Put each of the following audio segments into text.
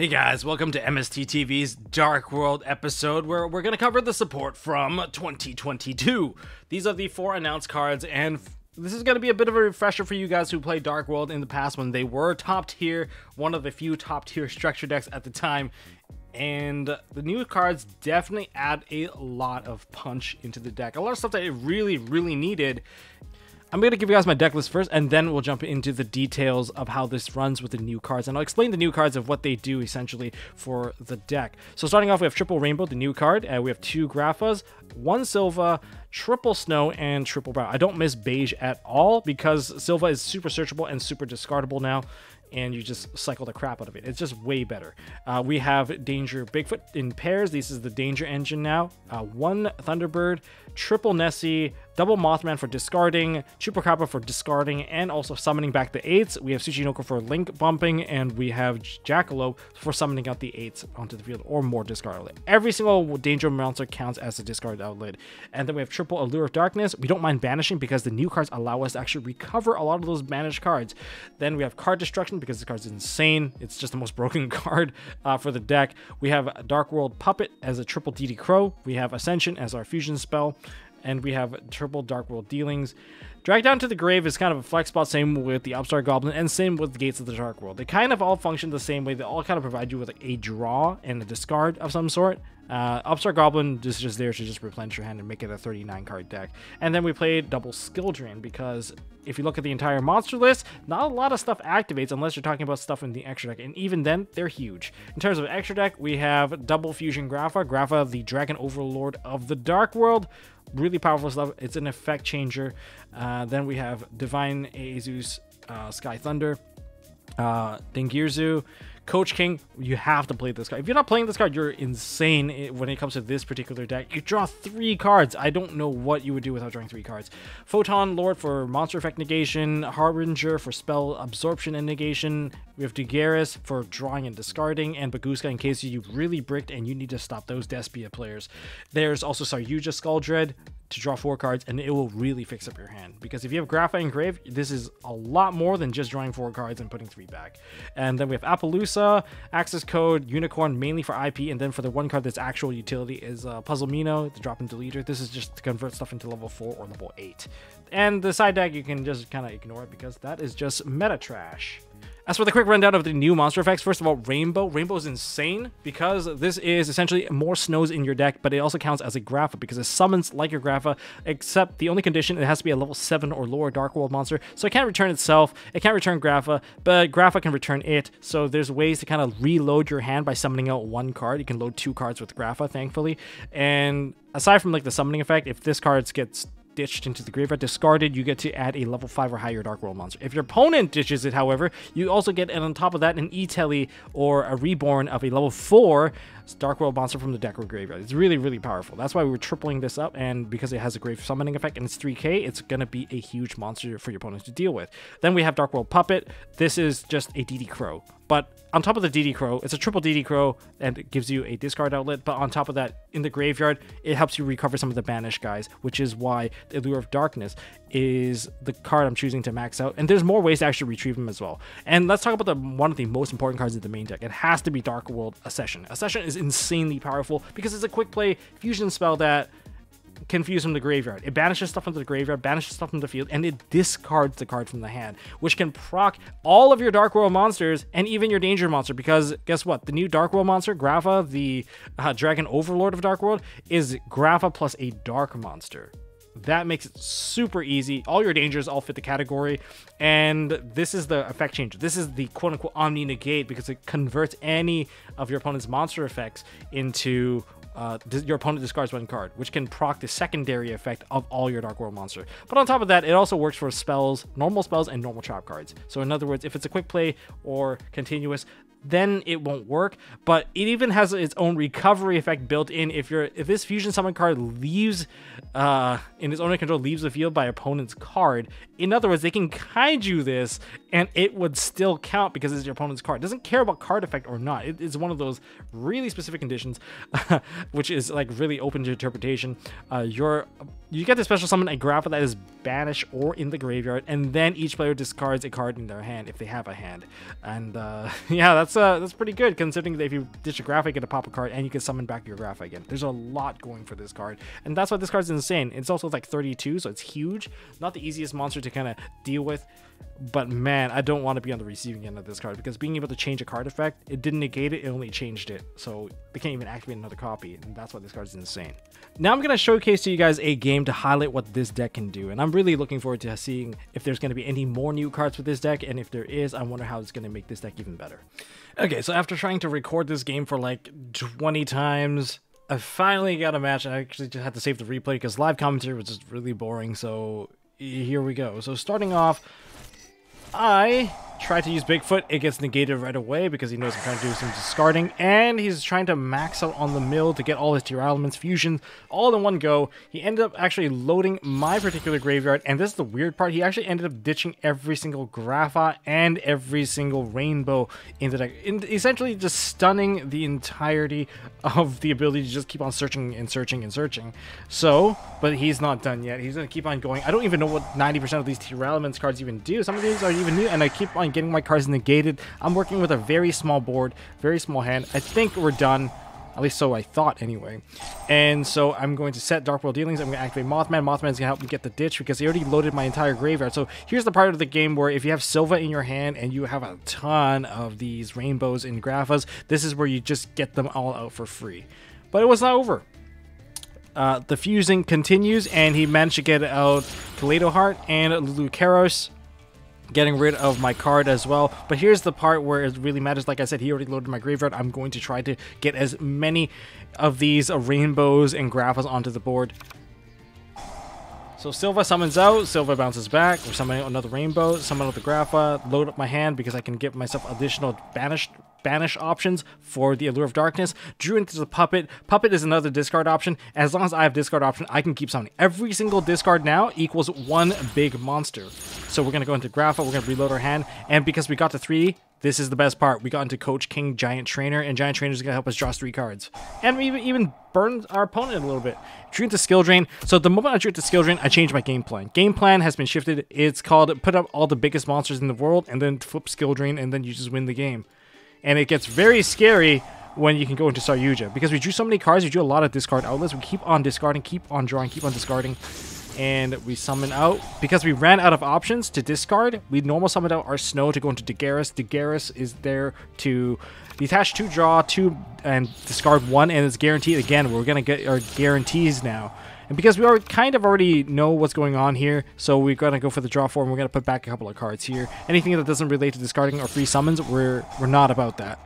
Hey guys, welcome to MST.TV's Dark World episode where we're going to cover the support from 2022. These are the 4 announced cards, and this is going to be a bit of a refresher for you guys who played Dark World in the past when they were top tier, one of the few top tier structure decks at the time. And the new cards definitely add a lot of punch into the deck. A lot of stuff that it really needed. I'm going to give you guys my deck list first, and then we'll jump into the details of how this runs with the new cards. And I'll explain the new cards of what they do, essentially, for the deck. So starting off, we have Triple Rainbow, the new card. We have 2 Graphas, 1 Silva, Triple Snow, and Triple Brown. I don't miss Beige at all, because Silva is super searchable and super discardable now, and you just cycle the crap out of it. It's just way better. We have Danger Bigfoot in pairs. This is the Danger engine now. 1 Thunderbird, Triple Nessie, Double Mothman for discarding, Chupacabra for discarding, and also summoning back the 8s. We have Tsuchinoko for link bumping, and we have Jackalope for summoning out the 8s onto the field or more discard outlet. Every single Danger monster counts as a discard outlet. And then we have Triple Allure of Darkness. We don't mind banishing because the new cards allow us to actually recover a lot of those banished cards. Then we have Card Destruction because this card is insane. It's just the most broken card for the deck. We have Dark World Puppet as a triple DD Crow. We have Ascension as our fusion spell. And we have triple Dark World Dealings. Drag Down to the Grave is kind of a flex spot, same with the Upstart Goblin, and same with the Gates of the Dark World. They kind of all function the same way. They all kind of provide you with like a draw and a discard of some sort. Upstart Goblin is just there to just replenish your hand and make it a 39 card deck. And then we played double Skill Drain because if you look at the entire monster list, not a lot of stuff activates unless you're talking about stuff in the extra deck, and even then, they're huge. In terms of extra deck, we have double Fusion Grapha. Grapha, the Dragon Overlord of the Dark World. Really powerful stuff. It's an effect changer. Then we have Divine Azus, Sky Thunder, Dengirzu, Coach King. You have to play this card. If you're not playing this card, you're insane when it comes to this particular deck. You draw 3 cards. I don't know what you would do without drawing 3 cards. Photon Lord for monster effect negation, Harbinger for spell absorption and negation. We have Dugaris for drawing and discarding, and Baguska in case you really bricked and you need to stop those Despia players. There's also Saryuja Skull Dread to draw 4 cards, and it will really fix up your hand, because if you have Grapha and Grave, this is a lot more than just drawing 4 cards and putting 3 back. And then we have Appaloosa, Access Code, Unicorn, mainly for IP, and then for the 1 card that's actual utility is Puzzle Mino, the drop and deleter. This is just to convert stuff into level 4 or level 8. And the side deck, you can just kind of ignore it because that is just meta trash. As for the quick rundown of the new monster effects, first of all, Rainbow. Rainbow is insane because this is essentially more snows in your deck, but it also counts as a Grapha because it summons like your Grapha, except the only condition, it has to be a level 7 or lower Dark World monster. So it can't return itself, it can't return Grapha, but Grapha can return it. So there's ways to kind of reload your hand by summoning out 1 card. You can load 2 cards with Grapha, thankfully. And aside from like the summoning effect, if this card gets ditched into the graveyard, discarded, you get to add a level 5 or higher Dark World monster. If your opponent ditches it, however, you also get, and on top of that, an E-Telly or a reborn of a level 4 Dark World monster from the deck or graveyard. It's really powerful. That's why we were tripling this up, and because it has a grave summoning effect and it's 3k, it's gonna be a huge monster for your opponent to deal with. Then we have Dark World Puppet. This is just a DD Crow, but on top of the DD Crow, it's a triple DD Crow, and it gives you a discard outlet, but on top of that, in the graveyard, it helps you recover some of the banished guys, which is why the Allure of Darkness is the card I'm choosing to max out, and there's more ways to actually retrieve them as well. And let's talk about one of the most important cards in the main deck. It has to be Dark World Accession. Accession is insanely powerful because it's a quick play fusion spell that can fuse from the graveyard. It banishes stuff from the graveyard, banishes stuff from the field, and it discards the card from the hand, which can proc all of your Dark World monsters and even your Danger monster, because guess what? The new Dark World monster, Grapha, the Dragon Overlord of Dark World, is Grapha plus a Dark monster. That makes it super easy. All your dangers all fit the category, and this is the effect changer. This is the quote-unquote Omni Negate because it converts any of your opponent's monster effects into your opponent discards 1 card, which can proc the secondary effect of all your Dark World monster. But on top of that, it also works for spells, normal spells, and normal trap cards. So in other words, if it's a quick play or continuous, then it won't work. But it even has its own recovery effect built in. If this fusion summon card leaves in its owner control, leaves the field by opponent's card, in other words, they can kaiju this and it would still count because it's your opponent's card. It doesn't care about card effect or not. It's one of those really specific conditions which is like really open to interpretation. You get to special summon a Grapha that is banished or in the graveyard, and then each player discards a card in their hand if they have a hand. And yeah, that's pretty good considering that if you ditch a Grapha, you get a pop a card and you can summon back your Grapha again. There's a lot going for this card, and that's why this card's insane. It's also like 32, so it's huge. Not the easiest monster to kind of deal with, but man, I don't want to be on the receiving end of this card because being able to change a card effect, it didn't negate it, it only changed it. So they can't even activate another copy, and that's why this card's insane. Now I'm going to showcase to you guys a game to highlight what this deck can do, and I'm really looking forward to seeing if there's going to be any more new cards with this deck, and if there is, I wonder how it's going to make this deck even better. Okay, so after trying to record this game for like 20 times, I finally got a match. I actually just had to save the replay because live commentary was just really boring, so here we go. So starting off, I try to use Bigfoot. It gets negated right away because he knows I'm trying to do some discarding, and he's trying to max out on the mill to get all his tier elements, fusions, all in one go. He ended up actually loading my particular graveyard, and this is the weird part. He actually ended up ditching every single Grapha and every single Rainbow in the deck, essentially just stunning the entirety of the ability to just keep on searching and searching and searching. So, but he's not done yet. He's going to keep on going. I don't even know what 90% of these tier elements cards even do. Some of these are even new, and I keep on getting my cards negated. I'm working with a very small board, very small hand. I think we're done. At least so I thought anyway. And so I'm going to set Dark World Dealings. I'm going to activate Mothman. Mothman's going to help me get the ditch because he already loaded my entire graveyard. So here's the part of the game where if you have Silva in your hand and you have a ton of these Rainbows and Graphas, this is where you just get them all out for free. But it was not over. The fusing continues, and he managed to get out Kaleido Heart and Lucaros, getting rid of my card as well. But here's the part where it really matters. Like I said, he already loaded my graveyard. I'm going to try to get as many of these Rainbows and Graphas onto the board. So Silva summons out, Silva bounces back, we're summoning another Rainbow, summon out the Grapha, load up my hand because I can give myself additional banish options for the Allure of Darkness. Drew into the Puppet. Puppet is another discard option. As long as I have discard option, I can keep summoning. Every single discard now equals one big monster. So we're going to go into Grapha, we're going to reload our hand, and because we got to 3, this is the best part. We got into Coach King, Giant Trainer, and Giant Trainer is going to help us draw 3 cards. And we even burned our opponent a little bit. Drew into Skill Drain. So the moment I drew into Skill Drain, I changed my game plan. Game plan has been shifted. It's called put up all the biggest monsters in the world, and then flip Skill Drain, and then you just win the game. And it gets very scary when you can go into Saryuja. Because we drew so many cards, we drew a lot of discard outlets. We keep on discarding, keep on drawing, keep on discarding. And we summon out. Because we ran out of options to discard, we normal summoned out our Snow to go into Daguerreus. Daguerreus is there to detach 2, draw 2, and discard 1. And it's guaranteed. Again, we're going to get our guarantees now. And because we already know what's going on here, so we're going to go for the draw 4, and we're going to put back a couple of cards here. Anything that doesn't relate to discarding or free summons, we're not about that.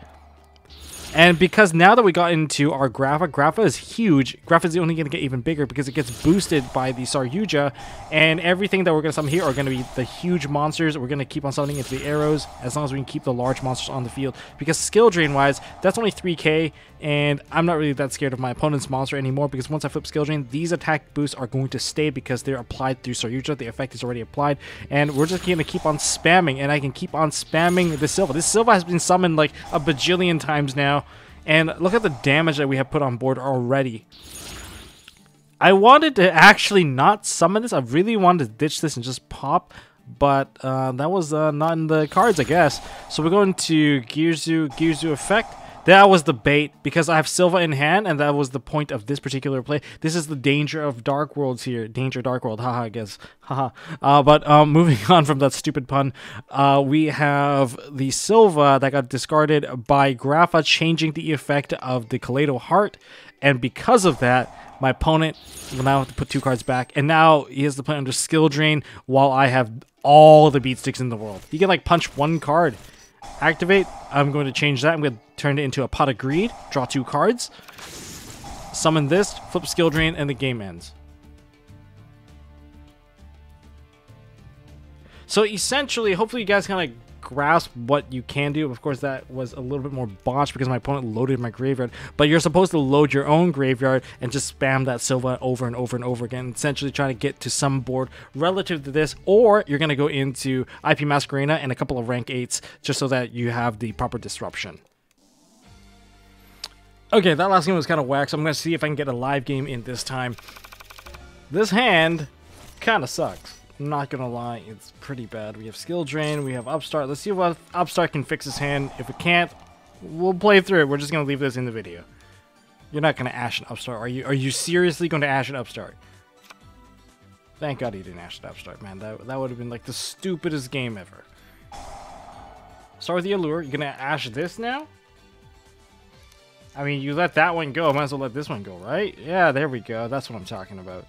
And because now that we got into our Grapha, Grapha is huge. Grapha is only going to get even bigger because it gets boosted by the Saryuja. And everything that we're going to summon here are going to be the huge monsters. We're going to keep on summoning into the arrows as long as we can keep the large monsters on the field. Because skill drain wise, that's only 3k. And I'm not really that scared of my opponent's monster anymore because once I flip skill drain, these attack boosts are going to stay because they're applied through Saryuja. The effect is already applied. And we're just going to keep on spamming. And I can keep on spamming the Silva. This Silva has been summoned like a bajillion times now. And look at the damage that we have put on board already. I wanted to actually not summon this. I really wanted to ditch this and just pop. But that was not in the cards, I guess. So we're going to Gyuzu effect. That was the bait because I have Silva in hand, and that was the point of this particular play. This is the danger of Dark Worlds here. Danger Dark World, haha, I guess. Haha. But moving on from that stupid pun, we have the Silva that got discarded by Grapha changing the effect of the Kaleido Heart. And because of that, my opponent will now have to put 2 cards back. And now he has to play under Skill Drain while I have all the beat sticks in the world. He can like punch 1 card. Activate. I'm going to change that. I'm going to turn it into a Pot of Greed. Draw 2 cards. Summon this. Flip Skill Drain, and the game ends. So essentially, hopefully you guys kind of grasp what you can do. Of course, that was a little bit more botched because my opponent loaded my graveyard. But you're supposed to load your own graveyard and just spam that Silva over and over and over again, essentially trying to get to some board relative to this. Or you're going to go into IP Masquerena and a couple of rank 8s just so that you have the proper disruption. Okay, that last game was kind of whack, so I'm going to see if I can get a live game in this time. This hand kind of sucks. I'm not gonna lie, it's pretty bad. We have Skill Drain, we have Upstart. Let's see what Upstart can fix his hand. If it can't, We'll play through it. We're just gonna leave this in the video. You're not gonna Ash an Upstart, are you? Are you seriously going to Ash an Upstart? Thank God he didn't Ash an Upstart, man. That would have been like the stupidest game ever. Start with the Allure. You're gonna Ash this now? I mean, you let that one go. Might as well let this one go, right? Yeah, there we go. That's what I'm talking about.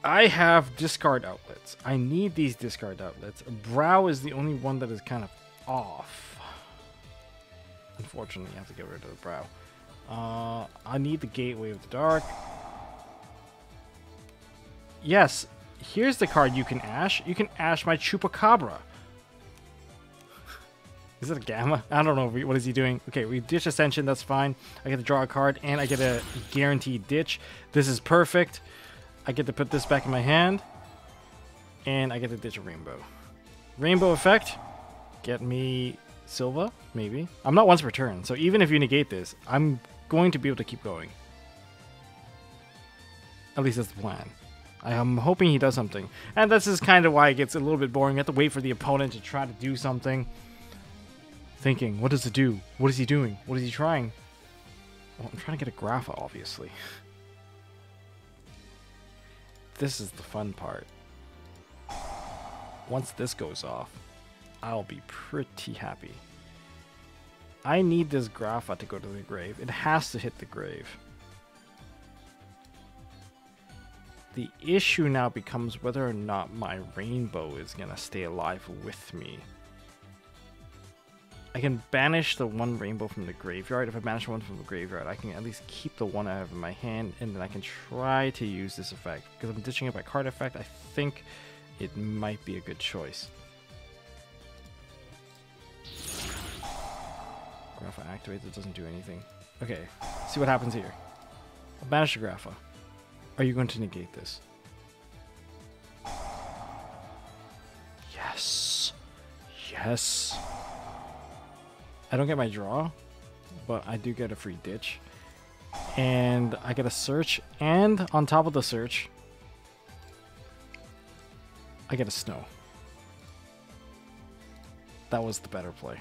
I have discard outlets. I need these discard outlets. Brow is the only one that is kind of off. Unfortunately, I have to get rid of the Brow. I need the Gateway of the Dark. Yes, here's the card you can Ash. You can Ash my Chupacabra. Is it a Gamma? I don't know. What is he doing? Okay, we ditch Ascension. That's fine. I get to draw a card, and I get a guaranteed ditch. This is perfect. I get to put this back in my hand, and I get to ditch a Rainbow. Rainbow effect. Get me Silva, maybe. I'm not once per turn, so even if you negate this, I'm going to be able to keep going. At least that's the plan. I am hoping he does something. And this is kind of why it gets a little bit boring. You have to wait for the opponent to try to do something. Thinking, what does it do? What is he doing? What is he trying? Well, I'm trying to get a Grapha, obviously. This is the fun part. Once this goes off, I'll be pretty happy. I need this Grapha to go to the grave. It has to hit the grave. The issue now becomes whether or not my Rainbow is going to stay alive with me. I can banish the one Rainbow from the graveyard. If I banish one from the graveyard, I can at least keep the one I have in my hand, and then I can try to use this effect. Because I'm ditching it by card effect, I think it might be a good choice. Grapha activates, it doesn't do anything. Okay, see what happens here. I'll banish the Grapha. Are you going to negate this? Yes. Yes. I don't get my draw, but I do get a free ditch. And I get a search, and on top of the search, I get a snow. That was the better play.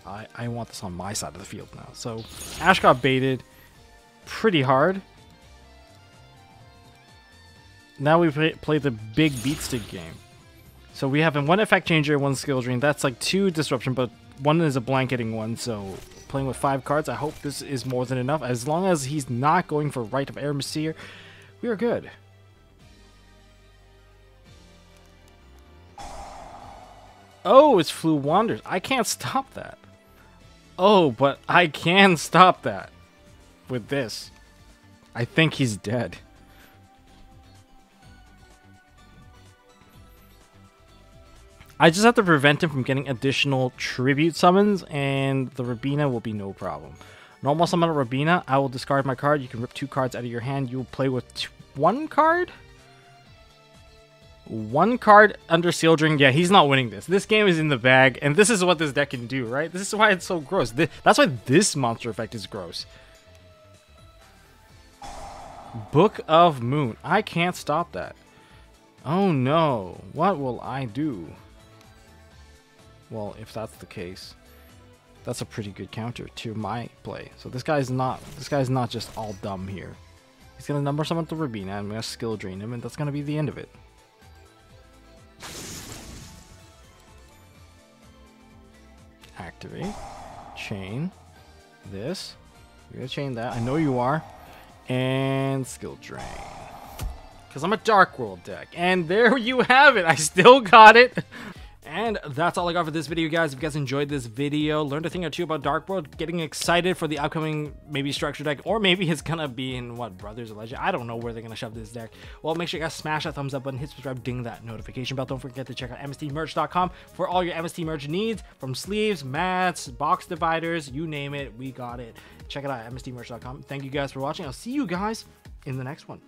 I want this on my side of the field now. So Ash got baited pretty hard. Now we play the big beatstick game. So we have one effect changer, one skill drain. That's like 2 disruption, but one is a blanketing one. So playing with 5 cards, I hope this is more than enough. As long as he's not going for Rite of Eremsir, we are good. Oh, it's Flu Wanders. I can't stop that. Oh, but I can stop that with this. I think he's dead. I just have to prevent him from getting additional tribute summons, and the Rabina will be no problem. Normal summon a Rabina, I will discard my card. You can rip 2 cards out of your hand. You will play with 1 card? 1 card under Seal Drain. Yeah, he's not winning this. This game is in the bag, and this is what this deck can do, right? This is why it's so gross. That's why this monster effect is gross. Book of Moon. I can't stop that. Oh no. What will I do? Well, if that's the case, that's a pretty good counter to my play. So this guy's not just all dumb here. He's gonna number summon the Rabina. I'm gonna skill drain him, and that's gonna be the end of it. Activate, chain this. You're gonna chain that. I know you are, and skill drain. Because I'm a Dark World deck, and there you have it. I still got it. And that's all I got for this video, guys. If you guys enjoyed this video, learned a thing or two about Dark World, getting excited for the upcoming maybe structure deck, or maybe it's gonna be in what, Brothers of Legend. I don't know where they're gonna shove this deck. Well, make sure you guys smash that thumbs up button, hit subscribe, ding that notification bell. Don't forget to check out MSTmerch.com for all your MST merch needs, from sleeves, mats, box dividers, you name it, we got it. Check it out at MSTmerch.com. Thank you guys for watching. I'll see you guys in the next one.